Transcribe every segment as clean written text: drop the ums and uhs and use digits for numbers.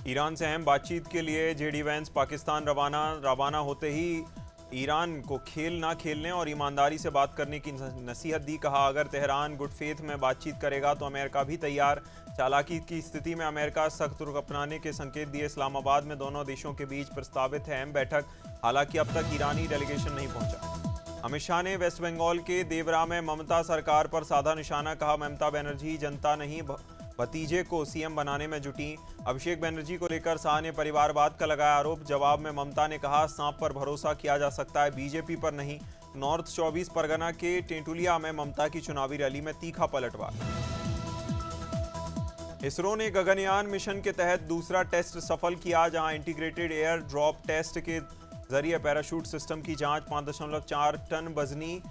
Iran से अहम बातचीत के लिए जेडी वैंस पाकिस्तान रवाना होते ही ईरान को खेल ना खेलने और ईमानदारी से बात करने की नसीहत दी। कहा, अगर तेहरान गुड फेथ में बातचीत करेगा तो अमेरिका भी तैयार। चालाकी की स्थिति में अमेरिका सख्त रुख अपनाने के संकेत दिए। इस्लामाबाद में दोनों देशों के बीच प्रस्तावित है अहम बैठक। हालांकि अब तक ईरानी डेलीगेशन नहीं पहुंचा। अमित शाह ने वेस्ट बंगाल के देवरा में ममता सरकार पर साधा निशाना। कहा, ममता बनर्जी जनता नहीं भतीजे को सीएम बनाने में जुटी। अभिषेक बनर्जी को लेकर शाह ने परिवारवाद का लगाया आरोप। जवाब में ममता ने कहा, सांप पर भरोसा किया जा सकता है, बीजेपी पर नहीं। नॉर्थ 24 परगना के टेंटुलिया में ममता की चुनावी रैली में तीखा पलटवार। इसरो ने गगनयान मिशन के तहत दूसरा टेस्ट सफल किया, जहां इंटीग्रेटेड एयर ड्रॉप टेस्ट के जरिए पैराशूट सिस्टम की जांच। 5.4 टन वजनी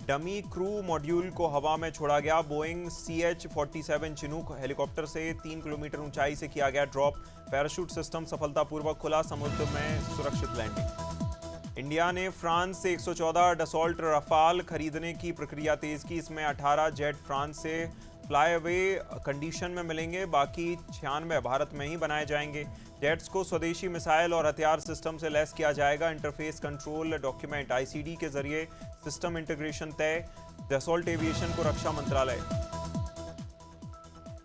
डमी क्रू मॉड्यूल को हवा में छोड़ा गया। बोइंग CH-47 चिनूक हेलीकॉप्टर से 3 किलोमीटर ऊंचाई से किया गया ड्रॉप। पैराशूट सिस्टम सफलतापूर्वक खुला, समुद्र में सुरक्षित लैंडिंग। इंडिया ने फ्रांस से 114 डसॉल्ट रफाल खरीदने की प्रक्रिया तेज की। इसमें 18 जेट फ्रांस से फ्लाई अवे कंडीशन में मिलेंगे, बाकी 96 भारत में ही बनाए जाएंगे। जेट्स को स्वदेशी मिसाइल और हथियार सिस्टम से लैस किया जाएगा। इंटरफेस कंट्रोल डॉक्यूमेंट ICD के जरिए सिस्टम इंटीग्रेशन तय। डसॉल्ट एविएशन को रक्षा मंत्रालय।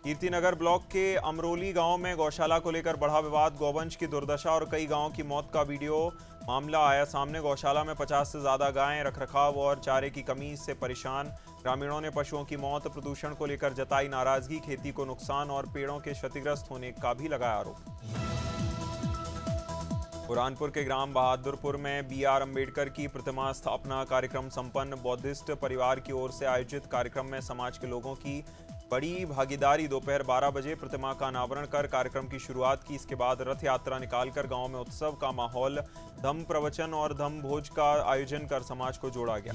कीर्तिनगर ब्लॉक के अमरोली गांव में गौशाला को लेकर बढ़ा विवाद। गौवंश की दुर्दशा और कई गांवों की मौत का वीडियो मामला आया सामने। गौशाला में 50 से ज्यादा गायें रखरखाव और चारे की कमी से परेशान। ग्रामीणों ने पशुओं की मौत, प्रदूषण को लेकर जताई नाराजगी। खेती को नुकसान और पेड़ों के क्षतिग्रस्त होने का भी लगाया आरोप। बुरहानपुर के ग्राम बहादुरपुर में BR अम्बेडकर की प्रतिमा स्थापना कार्यक्रम संपन्न। बौद्धिस्ट परिवार की ओर से आयोजित कार्यक्रम में समाज के लोगों की बड़ी भागीदारी। दोपहर 12 बजे प्रतिमा का अनावरण कर कार्यक्रम की शुरुआत की। इसके बाद रथ यात्रा निकालकर गांव में उत्सव का माहौल, धम्म प्रवचन और धम्म भोज का आयोजन कर समाज को जोड़ा गया।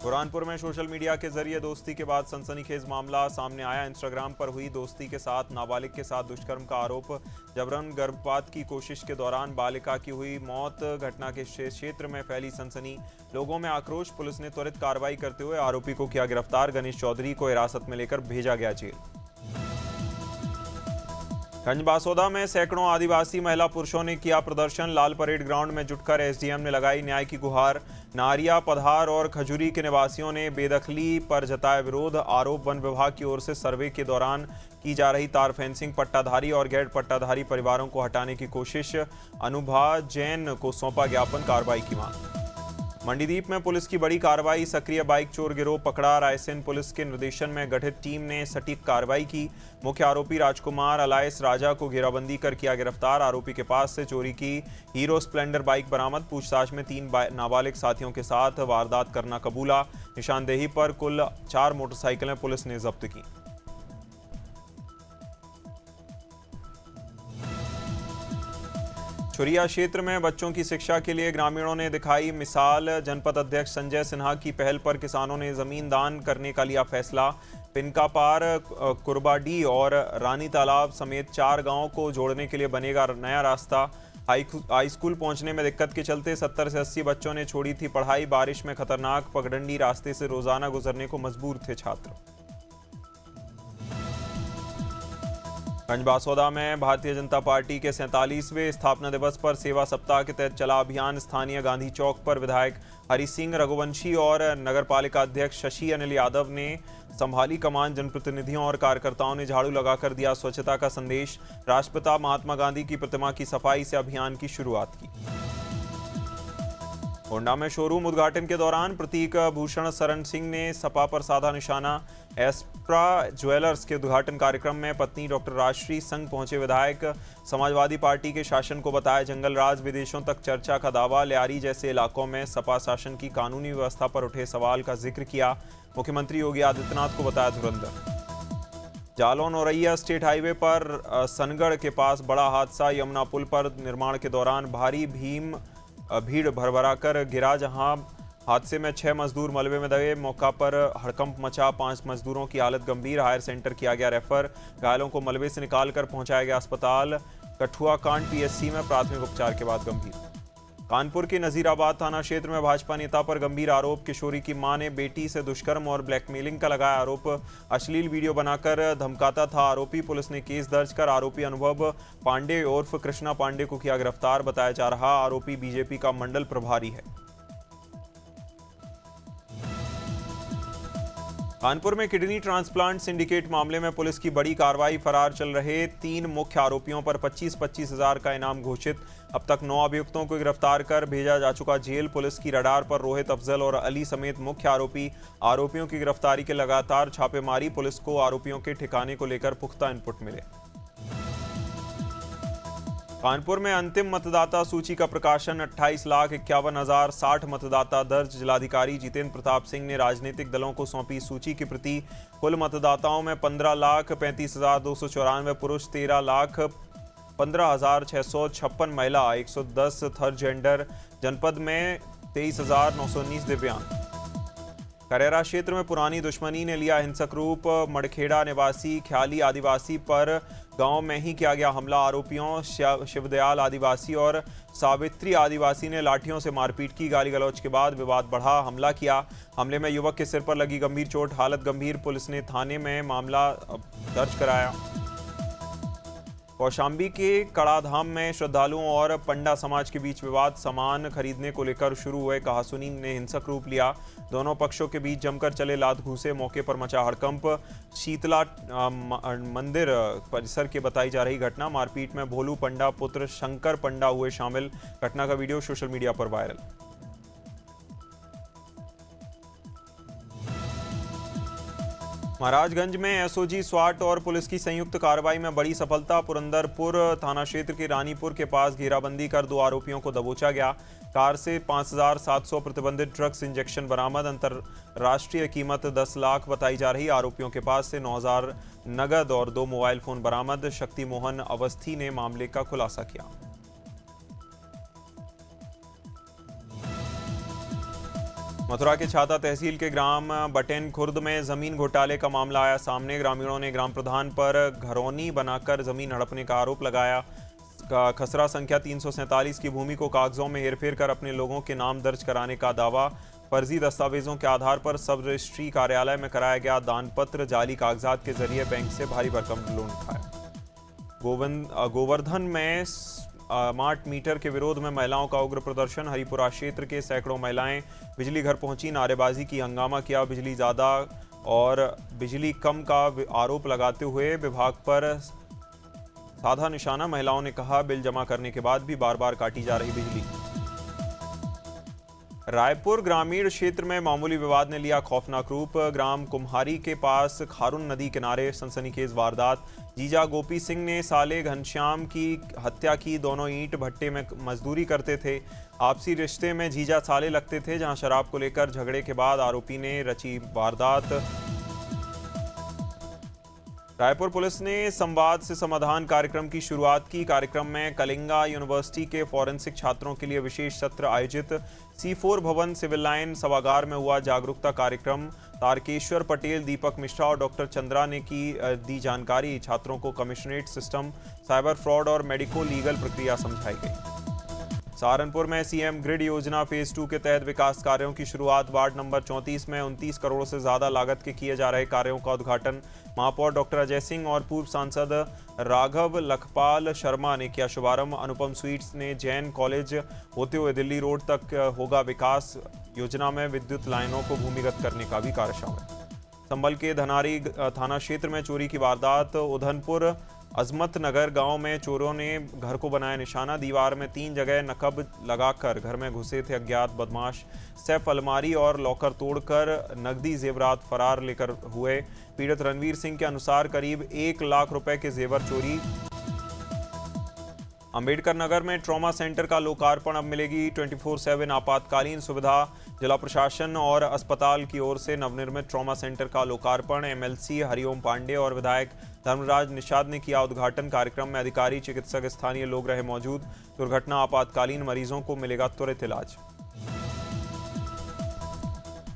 बुरहानपुर में सोशल मीडिया के जरिए दोस्ती के बाद सनसनीखेज मामला सामने आया। इंस्टाग्राम पर हुई दोस्ती के साथ नाबालिग के साथ दुष्कर्म का आरोप। जबरन गर्भपात की कोशिश के दौरान बालिका की हुई मौत। घटना के क्षेत्र में फैली सनसनी, लोगों में आक्रोश। पुलिस ने त्वरित कार्रवाई करते हुए आरोपी को किया गिरफ्तार। गणेश चौधरी को हिरासत में लेकर भेजा गया जेल। गंजबासौदा में सैकड़ों आदिवासी महिला पुरुषों ने किया प्रदर्शन। लाल परेड ग्राउंड में जुटकर SDM ने लगाई न्याय की गुहार। नारिया, पधार और खजूरी के निवासियों ने बेदखली पर जताया विरोध। आरोप वन विभाग की ओर से सर्वे के दौरान की जा रही तार फेंसिंग, पट्टाधारी और गैर पट्टाधारी परिवारों को हटाने की कोशिश। अनुभा जैन को सौंपा ज्ञापन, कार्रवाई की मांग। मंडीदीप में पुलिस की बड़ी कार्रवाई। सक्रिय बाइक चोर गिरोह पकड़ा। रायसेन पुलिस के निर्देशन में गठित टीम ने सटीक कार्रवाई की। मुख्य आरोपी राजकुमार अलायस राजा को घेराबंदी कर किया गिरफ्तार। आरोपी के पास से चोरी की हीरो स्प्लेंडर बाइक बरामद। पूछताछ में 3 नाबालिग साथियों के साथ वारदात करना कबूला। निशानदेही पर कुल 4 मोटरसाइकिलें पुलिस ने जब्त की। छुरिया क्षेत्र में बच्चों की शिक्षा के लिए ग्रामीणों ने दिखाई मिसाल। जनपद अध्यक्ष संजय सिन्हा की पहल पर किसानों ने जमीन दान करने का लिया फैसला। पिनका पार, कुरबाडी और रानी तालाब समेत 4 गांवों को जोड़ने के लिए बनेगा नया रास्ता। हाई स्कूल पहुंचने में दिक्कत के चलते 70 से 80 बच्चों ने छोड़ी थी पढ़ाई। बारिश में खतरनाक पगडंडी रास्ते से रोजाना गुजरने को मजबूर थे छात्र। गंजबासौदा में भारतीय जनता पार्टी के 47वें स्थापना दिवस पर सेवा सप्ताह के तहत चला अभियान। स्थानीय गांधी चौक पर विधायक हरि सिंह रघुवंशी और नगरपालिका अध्यक्ष शशि अनिल यादव ने संभाली कमान। जनप्रतिनिधियों और कार्यकर्ताओं ने झाड़ू लगाकर दिया स्वच्छता का संदेश। राष्ट्रपिता महात्मा गांधी की प्रतिमा की सफाई से अभियान की शुरुआत की। गोंडा में शोरूम उद्घाटन के दौरान प्रतीक भूषण शरण सिंह ने सपा पर साधा निशाना। एस्प्रा ज्वेलर्स के उद्घाटन कार्यक्रम में पत्नी डॉक्टर राजश्री संघ पहुंचे विधायक। समाजवादी पार्टी के शासन को बताया जंगल राज, विदेशों तक चर्चा का दावा। लियारी जैसे इलाकों में सपा शासन की कानूनी व्यवस्था पर उठे सवाल का जिक्र किया। मुख्यमंत्री योगी आदित्यनाथ को बताया धुरंधर। जालौन औरैया स्टेट हाईवे पर सनगढ़ के पास बड़ा हादसा। यमुना पुल पर निर्माण के दौरान भारी भीड़ भरभरा कर गिरा, जहां हादसे में 6 मजदूर मलबे में दबे। मौका पर हड़कंप मचा। 5 मजदूरों की हालत गंभीर, हायर सेंटर किया गया रेफर। घायलों को मलबे से निकालकर पहुंचाया गया अस्पताल। कठुआ कांड PSC में प्राथमिक उपचार के बाद गंभीर। कानपुर के नजीराबाद थाना क्षेत्र में भाजपा नेता पर गंभीर आरोप। किशोरी की मां ने बेटी से दुष्कर्म और ब्लैकमेलिंग का लगाया आरोप। अश्लील वीडियो बनाकर धमकाता था आरोपी। पुलिस ने केस दर्ज कर आरोपी अनुभव पांडे उर्फ कृष्णा पांडे को किया गिरफ्तार। बताया जा रहा आरोपी बीजेपी का मंडल प्रभारी है। कानपुर में किडनी ट्रांसप्लांट सिंडिकेट मामले में पुलिस की बड़ी कार्रवाई। फरार चल रहे 3 मुख्य आरोपियों पर 25-25 हजार का इनाम घोषित। अब तक 9 अभियुक्तों को गिरफ्तार कर भेजा जा चुका जेल। पुलिस की रडार पर रोहित, अफजल और अली समेत मुख्य आरोपियों की गिरफ्तारी के लगातार छापेमारी। पुलिस को आरोपियों के ठिकाने को लेकर पुख्ता इनपुट मिले। कानपुर में अंतिम मतदाता सूची का प्रकाशन। 28,51,060 मतदाता दर्ज। जिलाधिकारी जितेंद्र प्रताप सिंह ने राजनीतिक दलों को सौंपी सूची की प्रति। कुल मतदाताओं में 15,35,294 पुरुष, 13,15,656 महिला, 110 थर्ड जेंडर। जनपद में 23,919 दिव्यांग। करेरा क्षेत्र में पुरानी दुश्मनी ने लिया हिंसक रूप। मड़खेड़ा निवासी ख्याली आदिवासी पर गांव में ही किया गया हमला। आरोपियों शिवदयाल आदिवासी और सावित्री आदिवासी ने लाठियों से मारपीट की। गाली गलौज के बाद विवाद बढ़ा, हमला किया। हमले में युवक के सिर पर लगी गंभीर चोट, हालत गंभीर। पुलिस ने थाने में मामला दर्ज कराया। कौशाम्बी के कड़ाधाम में श्रद्धालुओं और पंडा समाज के बीच विवाद। सामान खरीदने को लेकर शुरू हुए कहासुनी ने हिंसक रूप लिया। दोनों पक्षों के बीच जमकर चले लात घूसे। मौके पर मचा हड़कंप। शीतला मंदिर परिसर की बताई जा रही घटना। मारपीट में भोलू पंडा पुत्र शंकर पंडा हुए शामिल। घटना का वीडियो सोशल मीडिया पर वायरल। महाराजगंज में एसओजी, स्वाट और पुलिस की संयुक्त कार्रवाई में बड़ी सफलता। पुरंदरपुर थाना क्षेत्र के रानीपुर के पास घेराबंदी कर 2 आरोपियों को दबोचा गया। कार से 5,700 प्रतिबंधित ड्रग्स इंजेक्शन बरामद। अंतरराष्ट्रीय कीमत 10 लाख बताई जा रही। आरोपियों के पास से 9,000 नगद और 2 मोबाइल फोन बरामद। शक्ति मोहन अवस्थी ने मामले का खुलासा किया। मथुरा के छाता तहसील के ग्राम बटेन खुर्द में जमीन घोटाले का मामला आया सामने। ग्रामीणों ने ग्राम प्रधान पर घरौनी बनाकर जमीन हड़पने का आरोप लगाया। खसरा संख्या 347 की भूमि को कागजों में हेरफेर कर अपने लोगों के नाम दर्ज कराने का दावा। फर्जी दस्तावेजों के आधार पर सब रजिस्ट्री कार्यालय में कराया गया दानपत्र। जाली कागजात के जरिए बैंक से भारी भरकम लोन उठाया। गोवर्धन में स्मार्ट मीटर के विरोध में महिलाओं का उग्र प्रदर्शन। हरिपुरा क्षेत्र के सैकड़ों महिलाएं बिजली घर पहुंची, नारेबाजी की, हंगामा किया। बिजली ज़्यादा और बिजली कम का आरोप लगाते हुए विभाग पर साधा निशाना। महिलाओं ने कहा बिल जमा करने के बाद भी बार बार काटी जा रही बिजली। रायपुर ग्रामीण क्षेत्र में मामूली विवाद ने लिया खौफनाक रूप। ग्राम कुम्हारी के पास खारून नदी किनारे सनसनीखेज वारदात। जीजा गोपी सिंह ने साले घनश्याम की हत्या की। दोनों ईंट भट्टे में मजदूरी करते थे। आपसी रिश्ते में जीजा साले लगते थे, जहां शराब को लेकर झगड़े के बाद आरोपी ने रची वारदात। रायपुर पुलिस ने संवाद से समाधान कार्यक्रम की शुरुआत की। कार्यक्रम में कलिंगा यूनिवर्सिटी के फॉरेंसिक छात्रों के लिए विशेष सत्र आयोजित। C4 भवन सिविल लाइन सभागार में हुआ जागरूकता कार्यक्रम। तारकेश्वर पटेल, दीपक मिश्रा और डॉक्टर चंद्रा ने दी जानकारी। छात्रों को कमिश्नरेट सिस्टम, साइबर फ्रॉड और मेडिको लीगल प्रक्रिया समझाई गई। सहारनपुर में सीएम ग्रिड योजना फेज 2 के तहत विकास कार्यों की शुरुआत। वार्ड नंबर 34 में 29 करोड़ से ज्यादा लागत के किए जा रहे कार्यों का उद्घाटन। महापौर डॉक्टर अजय सिंह और पूर्व सांसद राघव लखपाल शर्मा ने किया शुभारंभ। अनुपम स्वीट्स ने जैन कॉलेज होते हुए दिल्ली रोड तक होगा विकास। योजना में विद्युत लाइनों को भूमिगत करने का भी कार्य शामिल। संभल के धनारी थाना क्षेत्र में चोरी की वारदात। उधनपुर अजमत नगर गांव में चोरों ने घर को बनाया निशाना। दीवार में 3 जगह नकब लगाकर घर में घुसे थे अज्ञात बदमाश। सैफ अलमारी और लॉकर तोड़कर नकदी जेवरात फरार लेकर हुए। पीड़ित रणवीर सिंह के अनुसार करीब 1 लाख रुपए के जेवर चोरी। अंबेडकर नगर में ट्रॉमा सेंटर का लोकार्पण। अब मिलेगी 24/7 आपातकालीन सुविधा। जिला प्रशासन और अस्पताल की ओर से नवनिर्मित ट्रॉमा सेंटर का लोकार्पण। एमएलसी हरिओम पांडे और विधायक धर्मराज निषाद ने किया उद्घाटन। कार्यक्रम में अधिकारी, चिकित्सक, स्थानीय लोग रहे मौजूद। दुर्घटना आपातकालीन मरीजों को मिलेगा त्वरित इलाज।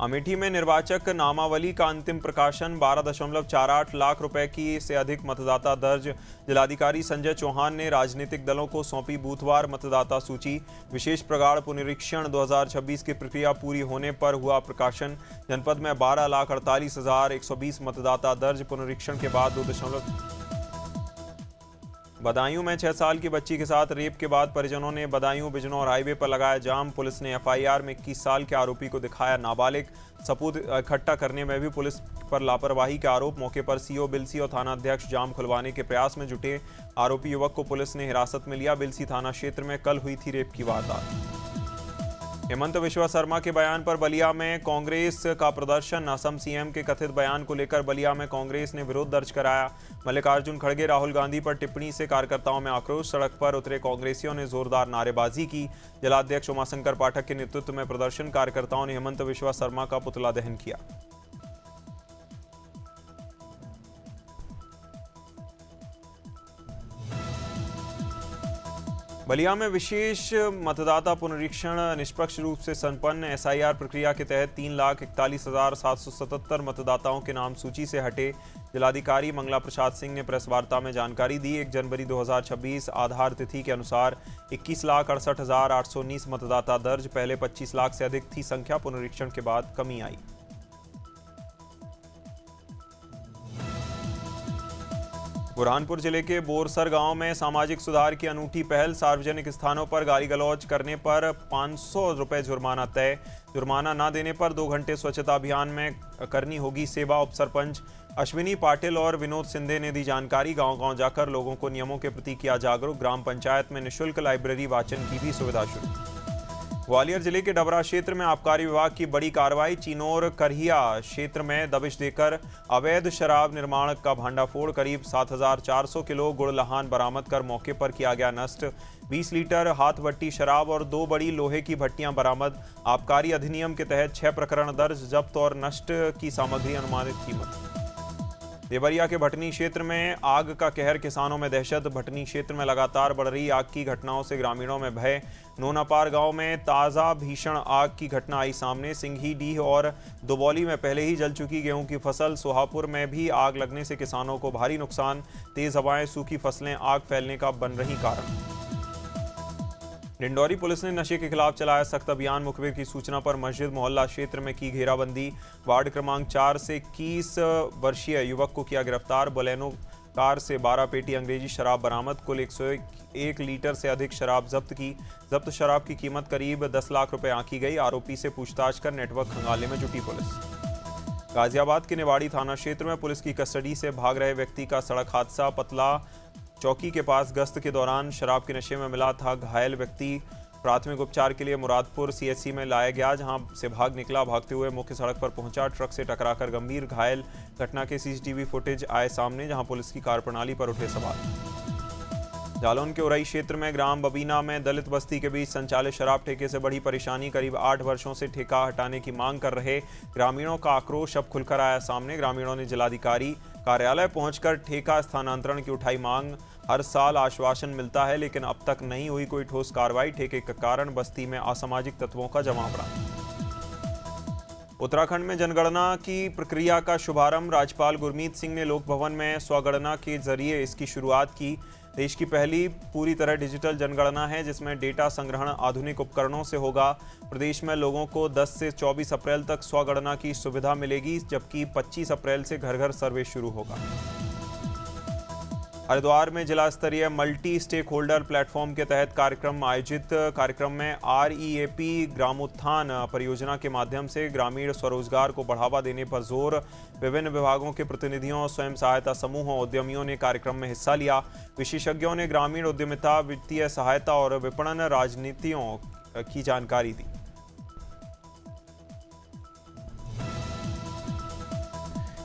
अमेठी में निर्वाचक नामावली का अंतिम प्रकाशन 12.48 लाख रुपए की से अधिक मतदाता दर्ज। जिलाधिकारी संजय चौहान ने राजनीतिक दलों को सौंपी बूथवार मतदाता सूची। विशेष प्रगाढ़ पुनरीक्षण 2026 की प्रक्रिया पूरी होने पर हुआ प्रकाशन। जनपद में 12,48,120 मतदाता दर्ज। पुनरीक्षण के बाद बदायूं में 6 साल की बच्ची के साथ रेप के बाद परिजनों ने बदायूं बिजनौर हाईवे पर लगाया जाम। पुलिस ने एफआईआर में 21 साल के आरोपी को दिखाया नाबालिग। सबूत इकट्ठा करने में भी पुलिस पर लापरवाही के आरोप। मौके पर सीओ बिलसी और थाना अध्यक्ष जाम खुलवाने के प्रयास में जुटे। आरोपी युवक को पुलिस ने हिरासत में लिया। बिलसी थाना क्षेत्र में कल हुई थी रेप की वारदात। हेमंत बिश्वा शर्मा के बयान पर बलिया में कांग्रेस का प्रदर्शन। असम सीएम के कथित बयान को लेकर बलिया में कांग्रेस ने विरोध दर्ज कराया। मल्लिकार्जुन खड़गे राहुल गांधी पर टिप्पणी से कार्यकर्ताओं में आक्रोश। सड़क पर उतरे कांग्रेसियों ने जोरदार नारेबाजी की। जिलाध्यक्ष उमाशंकर पाठक के नेतृत्व में प्रदर्शन। कार्यकर्ताओं ने हेमंत बिश्वा शर्मा का पुतला दहन किया। बलिया में विशेष मतदाता पुनरीक्षण निष्पक्ष रूप से संपन्न। एसआईआर प्रक्रिया के तहत 3,41,777 मतदाताओं के नाम सूची से हटे। जिलाधिकारी मंगला प्रसाद सिंह ने प्रेस वार्ता में जानकारी दी। 1 जनवरी 2026 आधार तिथि के अनुसार 21,68,819 मतदाता दर्ज। पहले 25 लाख से अधिक थी संख्या। पुनरीक्षण के बाद कमी आई। बुरहानपुर जिले के बोरसर गांव में सामाजिक सुधार की अनूठी पहल। सार्वजनिक स्थानों पर गाली गलौज करने पर 500 रुपए जुर्माना तय। जुर्माना न देने पर 2 घंटे स्वच्छता अभियान में करनी होगी सेवा। उप सरपंच अश्विनी पाटिल और विनोद सिंधे ने दी जानकारी। गांव-गांव जाकर लोगों को नियमों के प्रति किया जागरूक। ग्राम पंचायत में निःशुल्क लाइब्रेरी वाचन की भी सुविधा शुरू। ग्वालियर जिले के डबरा क्षेत्र में आबकारी विभाग की बड़ी कार्रवाई। चिनौर करहिया क्षेत्र में दबिश देकर अवैध शराब निर्माण का भांडाफोड़। करीब 7,400 किलो गुड़ लहान बरामद कर मौके पर किया गया नष्ट। 20 लीटर हाथ भट्टी शराब और 2 बड़ी लोहे की भट्टियां बरामद। आबकारी अधिनियम के तहत 6 प्रकरण दर्ज। जब्त और नष्ट की सामग्री अनुमानित कीमत। देवरिया के भटनी क्षेत्र में आग का कहर। किसानों में दहशत। भटनी क्षेत्र में लगातार बढ़ रही आग की घटनाओं से ग्रामीणों में भय। नोनापार गांव में ताज़ा भीषण आग की घटना आई सामने। सिंघी डीह और दुबौली में पहले ही जल चुकी गेहूं की फसल। सोहापुर में भी आग लगने से किसानों को भारी नुकसान। तेज हवाएं सूखी फसलें आग फैलने का बन रही कारण। डिंडौरी पुलिस ने नशे के खिलाफ चलाया सख्त अभियान। मुखबिर की सूचना पर मस्जिद मोहल्ला क्षेत्र में की घेराबंदी। वार्ड क्रमांक 4 से 21 वर्षीय युवक को किया गिरफ्तार। बोलेनो कार से 12 पेटी अंग्रेजी शराब बरामद। कुल 101 लीटर से अधिक शराब जब्त की। जब्त शराब की कीमत करीब 10 लाख रुपए आंकी गई। आरोपी से पूछताछ कर नेटवर्क खंगालने में जुटी पुलिस। गाजियाबाद के निवाड़ी थाना क्षेत्र में पुलिस की कस्टडी से भाग रहे व्यक्ति का सड़क हादसा। पतला चौकी के पास गश्त के दौरान शराब के नशे में मिला था घायल व्यक्ति। प्राथमिक उपचार के लिए मुरादपुर सीएचसी में लाया गया, जहां से भाग निकला। भागते हुए मुख्य सड़क पर पहुंचा, ट्रक से टकराकर गंभीर घायल। घटना के सीसीटीवी फुटेज आए सामने, जहां पुलिस की कार्यप्रणाली पर उठे सवाल। जालौन के उरई क्षेत्र में ग्राम बबीना में दलित बस्ती के बीच संचालित शराब ठेके से बड़ी परेशानी। करीब 8 वर्षों से ठेका हटाने की मांग कर रहे ग्रामीणों का आक्रोश अब खुलकर आया सामने। ग्रामीणों ने जिलाधिकारी कार्यालय पहुंचकर ठेका स्थानांतरण की उठाई मांग। हर साल आश्वासन मिलता है, लेकिन अब तक नहीं हुई कोई ठोस कार्रवाई। ठेके के कारण बस्ती में असामाजिक तत्वों का जमावड़ा। उत्तराखंड में जनगणना की प्रक्रिया का शुभारंभ। राज्यपाल गुरमीत सिंह ने लोक भवन में स्वगणना के जरिए इसकी शुरुआत की। देश की पहली पूरी तरह डिजिटल जनगणना है, जिसमें डेटा संग्रहण आधुनिक उपकरणों से होगा। प्रदेश में लोगों को 10 से 24 अप्रैल तक स्वगणना की सुविधा मिलेगी, जबकि 25 अप्रैल से घर घर सर्वे शुरू होगा। हरिद्वार में जिला स्तरीय मल्टी स्टेक होल्डर प्लेटफॉर्म के तहत कार्यक्रम आयोजित। कार्यक्रम में REAP ग्रामोत्थान परियोजना के माध्यम से ग्रामीण स्वरोजगार को बढ़ावा देने पर जोर। विभिन्न विभागों के प्रतिनिधियों, स्वयं सहायता समूहों, उद्यमियों ने कार्यक्रम में हिस्सा लिया। विशेषज्ञों ने ग्रामीण उद्यमिता, वित्तीय सहायता और विपणन रणनीतियों की जानकारी दी।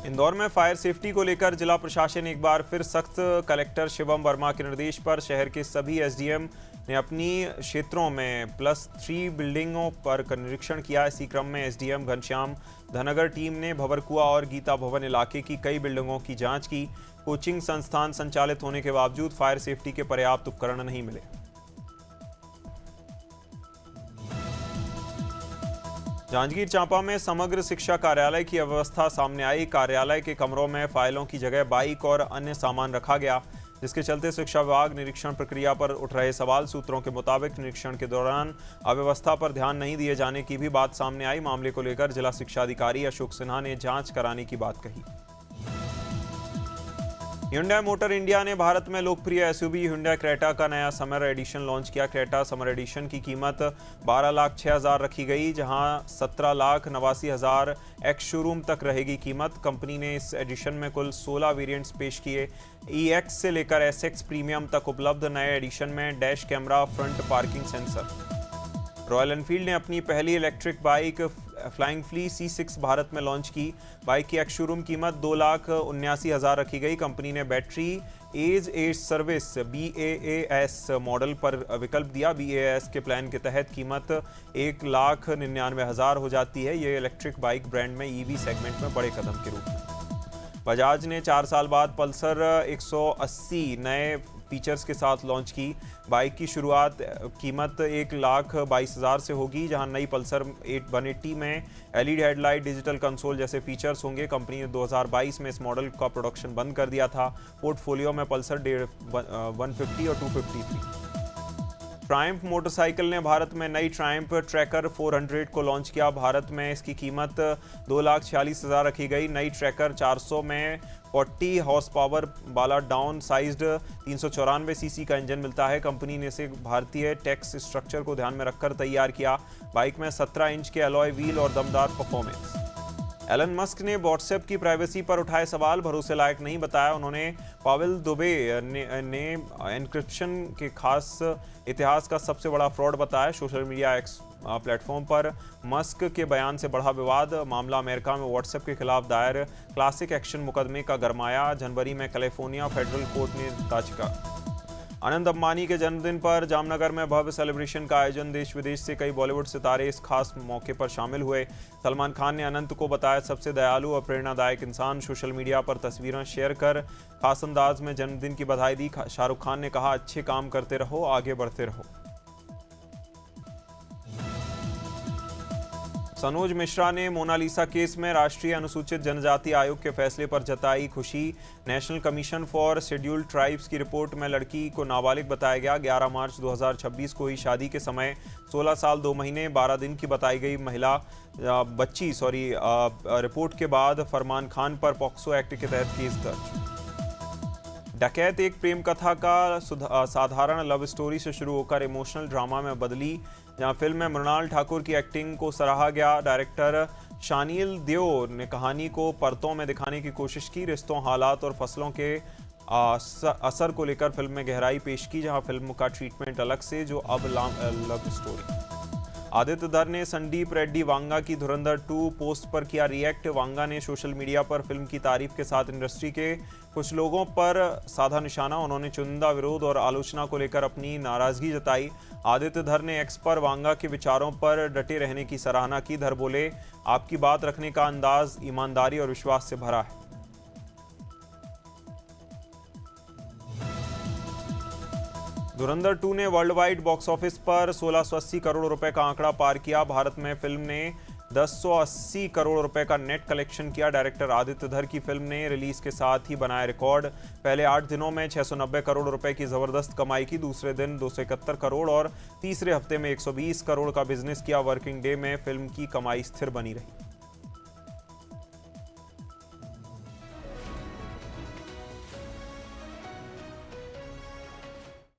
इंदौर में फायर सेफ्टी को लेकर जिला प्रशासन एक बार फिर सख्त। कलेक्टर शिवम वर्मा के निर्देश पर शहर के सभी SDM ने अपनी क्षेत्रों में +3 बिल्डिंगों पर निरीक्षण किया। इसी क्रम में SDM घनश्याम धनगर टीम ने भवरकुआ और गीता भवन इलाके की कई बिल्डिंगों की जांच की। कोचिंग संस्थान संचालित होने के बावजूद फायर सेफ्टी के पर्याप्त उपकरण नहीं मिले। जांजगीर चांपा में समग्र शिक्षा कार्यालय की अव्यवस्था सामने आई। कार्यालय के कमरों में फाइलों की जगह बाइक और अन्य सामान रखा गया, जिसके चलते शिक्षा विभाग निरीक्षण प्रक्रिया पर उठ रहे सवाल। सूत्रों के मुताबिक निरीक्षण के दौरान अव्यवस्था पर ध्यान नहीं दिए जाने की भी बात सामने आई। मामले को लेकर जिला शिक्षा अधिकारी अशोक सिन्हा ने जांच कराने की बात कही। Hyundai मोटर इंडिया ने भारत में लोकप्रिय एसयूवी Hyundai क्रेटा का नया समर एडिशन लॉन्च किया। क्रेटा समर एडिशन की कीमत 12,06,000 रखी गई, जहां 17,89,000 एक्स शोरूम तक रहेगी कीमत। कंपनी ने इस एडिशन में कुल 16 वेरिएंट्स पेश किए। EX से लेकर SX प्रीमियम तक उपलब्ध। नए एडिशन में dash camera, front parking sensor. Royal Enfield ने अपनी पहली electric bike Flying Flea C6 Bharat में लॉन्च की। बाइक की एक्स शोरूम कीमत 2,79,000 रखी गई। कंपनी ने battery as service BAAS model पर विकल्प दिया। BAAS के प्लान के तहत कीमत 1,99,000 हो जाती है। ये इलेक्ट्रिक बाइक ब्रांड में EV सेगमेंट में बड़े कदम के रूप में। बजाज ने 4 साल बाद पल्सर 180 नए फीचर्स के साथ लॉन्च की। बाइक की शुरुआत कीमत 1,22,000 से होगी, जहां नई पल्सर 180 में LED हेडलाइट, डिजिटल कंसोल जैसे फीचर्स होंगे। कंपनी ने 2022 में इस मॉडल का प्रोडक्शन बंद कर दिया था। पोर्टफोलियो में पल्सर 150 और 250 थी। ट्रायम्फ मोटरसाइकिल ने भारत में नई ट्रायम्फ ट्रैकर 400 को लॉन्च किया। भारत में इसकी कीमत 2,46,000 रखी गई। नई ट्रैकर 400 में 40 हॉर्स पावर वाला डाउन साइज्ड 394 सीसी का इंजन मिलता है। कंपनी ने इसे भारतीय टैक्स स्ट्रक्चर को ध्यान में रखकर तैयार किया। बाइक में 17 इंच के अलॉय व्हील और दमदार परफॉर्मेंस। एलन मस्क ने व्हाट्सएप की प्राइवेसी पर उठाए सवाल, भरोसे लायक नहीं बताया। उन्होंने पावेल दुबे ने एन्क्रिप्शन के खास इतिहास का सबसे बड़ा फ्रॉड बताया। सोशल मीडिया एक्स प्लेटफॉर्म पर मस्क के बयान से बढ़ा विवाद। मामला अमेरिका में व्हाट्सएप के खिलाफ दायर क्लासिक एक्शन मुकदमे का गरमाया। जनवरी में कैलिफोर्निया फेडरल कोर्ट ने दाचिका। अनंत अंबानी के जन्मदिन पर जामनगर में भव्य सेलिब्रेशन का आयोजन। देश विदेश से कई बॉलीवुड सितारे इस खास मौके पर शामिल हुए। सलमान खान ने अनंत को बताया सबसे दयालु और प्रेरणादायक इंसान। सोशल मीडिया पर तस्वीरें शेयर कर खास अंदाज में जन्मदिन की बधाई दी। शाहरुख खान ने कहा, अच्छे काम करते रहो, आगे बढ़ते रहो। सनोज मिश्रा ने मोनालिसा केस में राष्ट्रीय अनुसूचित जनजाति आयोग के फैसले पर जताई खुशी। National commission for scheduled tribes की रिपोर्ट में लड़की को नाबालिग बताया गया। 11 मार्च 2026 को ही शादी के समय 16 साल 2 महीने 12 दिन की बताई गई बच्ची रिपोर्ट के बाद फरमान खान पर पॉक्सो एक्ट के तहत केस दर्ज। डकैत एक प्रेम कथा का साधारण लव स्टोरी से शुरू होकर इमोशनल ड्रामा में बदली, जहां फिल्म में मृणाल ठाकुर की एक्टिंग को सराहा गया। डायरेक्टर शानिल देओ ने कहानी को परतों में दिखाने की कोशिश की। रिश्तों, हालात और फसलों के असर को लेकर फिल्म में गहराई पेश की, जहां फिल्म का ट्रीटमेंट अलग से जो अब लव स्टोरी। आदित्य धर ने संदीप रेड्डी वांगा की धुरंधर 2 पोस्ट पर किया रिएक्ट। वांगा ने सोशल मीडिया पर फिल्म की तारीफ के साथ इंडस्ट्री के कुछ लोगों पर साधा निशाना। उन्होंने चुनिंदा विरोध और आलोचना को लेकर अपनी नाराजगी जताई। आदित्य धर ने एक्स पर वांगा के विचारों पर डटे रहने की सराहना की। धर बोले, आपकी बात रखने का अंदाज ईमानदारी और विश्वास से भरा है। धुरंधर 2 ने वर्ल्ड वाइड बॉक्स ऑफिस पर 1680 करोड़ रुपए का आंकड़ा पार किया। भारत में फिल्म ने 1080 करोड़ रुपए का नेट कलेक्शन किया। डायरेक्टर आदित्य धर की फिल्म ने रिलीज के साथ ही बनाया रिकॉर्ड। पहले 8 दिनों में 690 करोड़ रुपए की जबरदस्त कमाई की। दूसरे दिन 271 करोड़ और तीसरे हफ्ते में 120 करोड़ का बिजनेस किया। वर्किंग डे में फिल्म की कमाई स्थिर बनी रही।